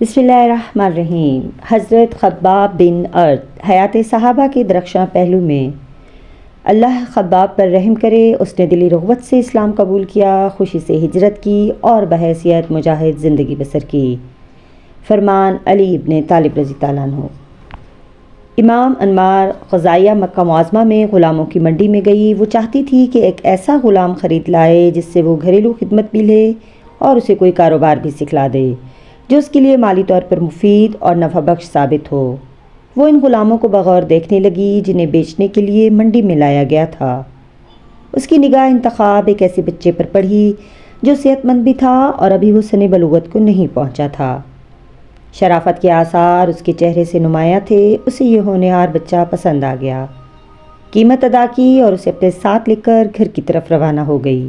بسم اللہ الرحمن الرحیم۔ حضرت خباب بن ارت حیات صحابہ کے درخشاں پہلو میں اللہ خباب پر رحم کرے، اس نے دلی رغبت سے اسلام قبول کیا، خوشی سے ہجرت کی اور بحیثیت مجاہد زندگی بسر کی۔ فرمان علی ابن طالب رضی اللہ عنہ۔ امام انمار غزائیہ مکہ معظمہ میں غلاموں کی منڈی میں گئی۔ وہ چاہتی تھی کہ ایک ایسا غلام خرید لائے جس سے وہ گھریلو خدمت بھی لے اور اسے کوئی کاروبار بھی سکھلا دے جو اس کے لیے مالی طور پر مفید اور نفع بخش ثابت ہو۔ وہ ان غلاموں کو بغور دیکھنے لگی جنہیں بیچنے کے لیے منڈی میں لایا گیا تھا۔ اس کی نگاہ انتخاب ایک ایسے بچے پر پڑی جو صحت مند بھی تھا اور ابھی وہ سن بلوغت کو نہیں پہنچا تھا۔ شرافت کے آثار اس کے چہرے سے نمایاں تھے۔ اسے یہ ہونہار بچہ پسند آ گیا، قیمت ادا کی اور اسے اپنے ساتھ لے کر گھر کی طرف روانہ ہو گئی۔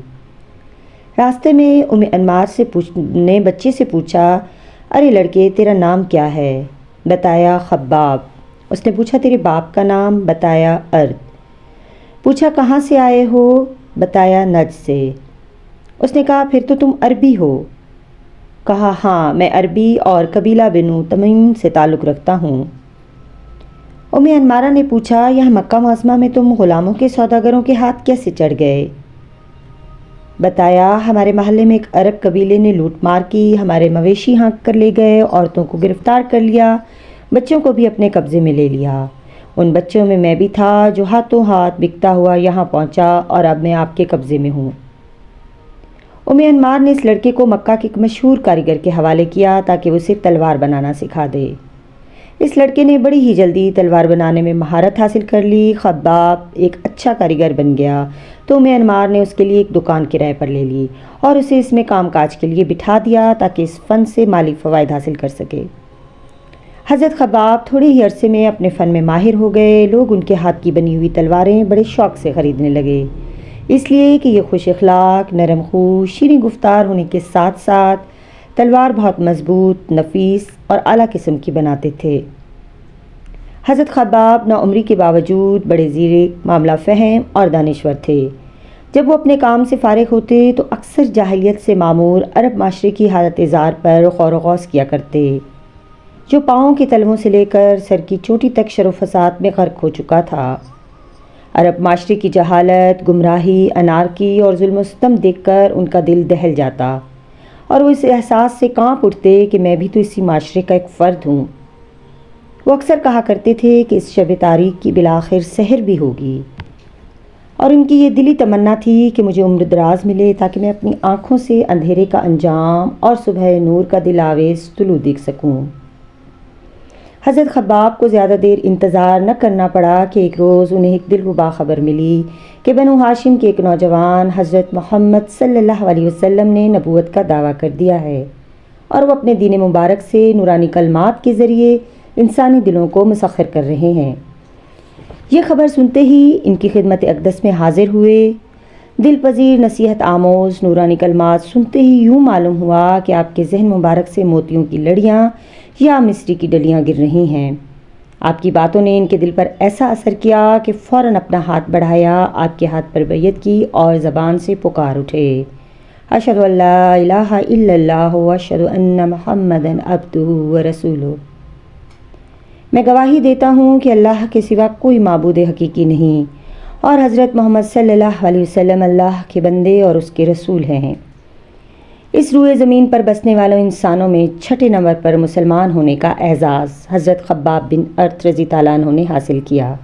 راستے میں انمار نے بچے سے پوچھا، ارے لڑکے، تیرا نام کیا ہے؟ بتایا خباب۔ اس نے پوچھا، تیرے باپ کا نام؟ بتایا ارد۔ پوچھا، کہاں سے آئے ہو؟ بتایا نجد سے۔ اس نے کہا، پھر تو تم عربی ہو؟ کہا، ہاں، میں عربی اور قبیلہ بنو تمیم سے تعلق رکھتا ہوں۔ انمارہ نے پوچھا، یہاں مکہ معظمہ میں تم غلاموں کے سوداگروں کے ہاتھ کیسے چڑھ گئے؟ بتایا، ہمارے محلے میں ایک عرب قبیلے نے لوٹ مار کی، ہمارے مویشی ہانک کر لے گئے، عورتوں کو گرفتار کر لیا، بچوں کو بھی اپنے قبضے میں لے لیا۔ ان بچوں میں بھی تھا جو ہاتھوں ہاتھ بکتا ہوا یہاں پہنچا اور اب میں آپ کے قبضے میں ہوں۔ انمار نے اس لڑکے کو مکہ کے ایک مشہور کاریگر کے حوالے کیا تاکہ وہ اسے تلوار بنانا سکھا دے۔ اس لڑکے نے بڑی ہی جلدی تلوار بنانے میں مہارت حاصل کر لی۔ خباب ایک اچھا کاریگر بن گیا تو انمار نے اس کے لیے ایک دکان کرائے پر لے لی اور اسے اس میں کام کاج کے لیے بٹھا دیا تاکہ اس فن سے مالی فوائد حاصل کر سکے۔ حضرت خباب تھوڑے ہی عرصے میں اپنے فن میں ماہر ہو گئے۔ لوگ ان کے ہاتھ کی بنی ہوئی تلواریں بڑے شوق سے خریدنے لگے، اس لیے کہ یہ خوش اخلاق، نرم خو، شیریں گفتار ہونے کے ساتھ ساتھ تلوار بہت مضبوط، نفیس اور اعلیٰ قسم کی بناتے تھے۔ حضرت خباب ناعمری کے باوجود بڑے زیرک، معاملہ فہم اور دانشور تھے۔ جب وہ اپنے کام سے فارغ ہوتے تو اکثر جاہلیت سے معمور عرب معاشرے کی حالت زار پر غور و خوض کیا کرتے جو پاؤں کے تلووں سے لے کر سر کی چوٹی تک شر و فساد میں غرق ہو چکا تھا۔ عرب معاشرے کی جہالت، گمراہی، انارکی اور ظلم و ستم دیکھ کر ان کا دل دہل جاتا اور وہ اس احساس سے کانپ اٹھتے کہ میں بھی تو اسی معاشرے کا ایک فرد ہوں۔ وہ اکثر کہا کرتے تھے کہ اس شب تاریک کی بالآخر سحر بھی ہوگی، اور ان کی یہ دلی تمنا تھی کہ مجھے عمر دراز ملے تاکہ میں اپنی آنکھوں سے اندھیرے کا انجام اور صبح نور کا دل آویز طلوع دیکھ سکوں۔ حضرت خباب کو زیادہ دیر انتظار نہ کرنا پڑا کہ ایک روز انہیں ایک دلربا خبر ملی کہ بنو ہاشم کے ایک نوجوان حضرت محمد صلی اللہ علیہ وسلم نے نبوت کا دعویٰ کر دیا ہے اور وہ اپنے دین مبارک سے نورانی کلمات کے ذریعے انسانی دلوں کو مسخر کر رہے ہیں۔ یہ خبر سنتے ہی ان کی خدمت اقدس میں حاضر ہوئے۔ دل پذیر، نصیحت آموز نورانی کلمات سنتے ہی یوں معلوم ہوا کہ آپ کے ذہن مبارک سے موتیوں کی لڑیاں یا مصری کی ڈلیاں گر رہی ہیں۔ آپ کی باتوں نے ان کے دل پر ایسا اثر کیا کہ فوراً اپنا ہاتھ بڑھایا، آپ کے ہاتھ پر بیعت کی اور زبان سے پکار اٹھے، اشہد ان لا الہ الا اللہ واشہد ان محمدًا عبدہ ورسولہ۔ میں گواہی دیتا ہوں کہ اللہ کے سوا کوئی معبود حقیقی نہیں اور حضرت محمد صلی اللہ علیہ وسلم اللہ کے بندے اور اس کے رسول ہیں۔ اس روئے زمین پر بسنے والوں انسانوں میں چھٹے نمبر پر مسلمان ہونے کا اعزاز حضرت خباب بن ارت رضی اللہ عنہ نے حاصل کیا۔